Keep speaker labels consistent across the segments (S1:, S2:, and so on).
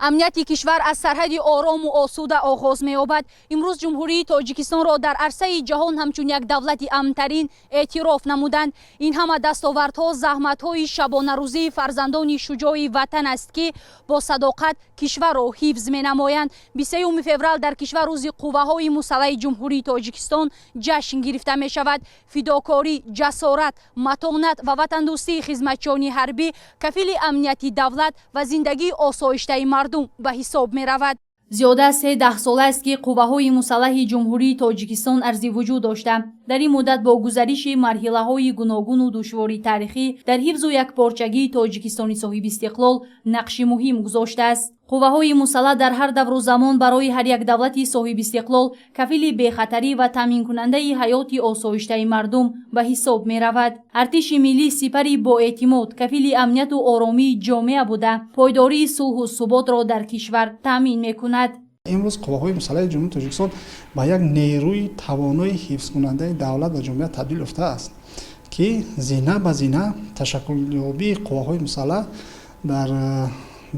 S1: امنیتی کشور از سرحد آرام و آسوده آغاز می‌یابد. امروز جمهوری تاجیکستان را در عرصه جهان همچون یک دولت امن‌ترین اعتراف نمودند. این همه دستاوردها، زحمت‌های شبانه روزی فرزندان شجاع وطن است که با صداقت کشور را حفظ می‌نمایند. 23 فوریه در کشور روز قوه‌های مسلح جمهوری تاجیکستان جشن گرفته می‌شود. فداکاری، جسارت، متانت و وطن‌دوستی خدمتچیان حربی کفیل امنیت دولت و زندگی آسایشته مردم به حساب می رود. زیاده از 13 سال است که قوه‌های مسلح جمهوری تاجیکستان ارزی وجود داشته. در این مدت با گذشت مرحله‌های گوناگون و دشواری تاریخی در حفظ و یکپارچگی تاجیکستان صاحب استقلال نقش مهم گذاشته است. قوه‌های مسلح در هر دور و زمان برای هر یک دولت صاحب استقلال کفیل بخطری و تامین کننده حیات آسایشته مردم به حساب می رود. ارتش ملی سپری با اعتماد کفیل امنیت و آرامی جامعه بوده پایداری صلح و ثبات را در کشور تامین می کند.
S2: امروز قوه‌های مسلح جمهوری تاجیکستان به یک نیروی توانای حفظ کننده دولت و جامعه تبدیل یافته است که زینه به زینه تشکل یابی قوه‌های مسلح در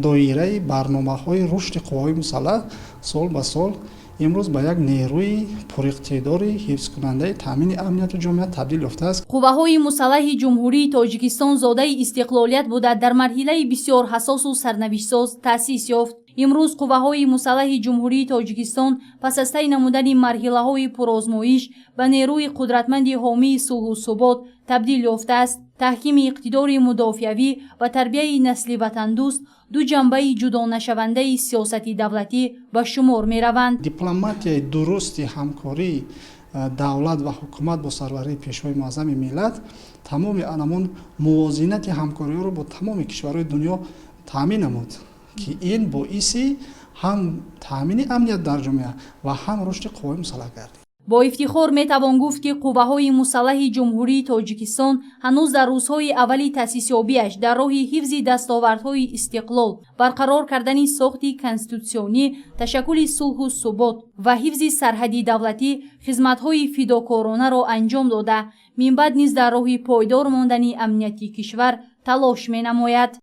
S2: دایره برنامه‌های رشد قوه‌های مسلح سال به سال امروز به یک نیروی پراقتدار حفظ کننده تامین امنیت جامعه تبدیل یافته است.
S1: قوه‌های مسلح جمهوری تاجیکستان زاده استقلالیت بوده در مرحله بسیار حساس و سرنوشت‌ساز تأسیس یافت. امروز قوه‌های مسلح جمهوری تاجیکستان پس از طی نمودن مرحله‌های پرآزمایش به نیروی قدرتمند حامی صلح و ثبات تبدیل یافته است. تحکیم اقتدار مدافعوی و تربیت نسل وطن دوست دو جنبه جدا نشونده سیاست دولتی به شمار می روند.
S2: دیپلماتی درست همکاری دولت و حکومت با سروری پیشوای معظم ملت تمام آنمان موازنت همکاری را با تمام کشورهای دنیا تامین نمود که این باعث هم تامین امنیت در جامعه و هم رشد قوای مسلح گردید.
S1: با افتخار میتوان گفت که قوه‌های مسلح جمهوری تاجیکستان هنوز در روزهای اولی تأسیس‌یابی‌اش در راه حفظ دستاوردهای استقلال، برقرار کردن ساخت کنستیتوسیونی، تشکل صلح و ثبات و حفظ سرحدی دولتی خدمت‌های فداکارانه را انجام داده، من بعد نیز در راه پایدار ماندن امنیتی کشور تلاش می‌نماید.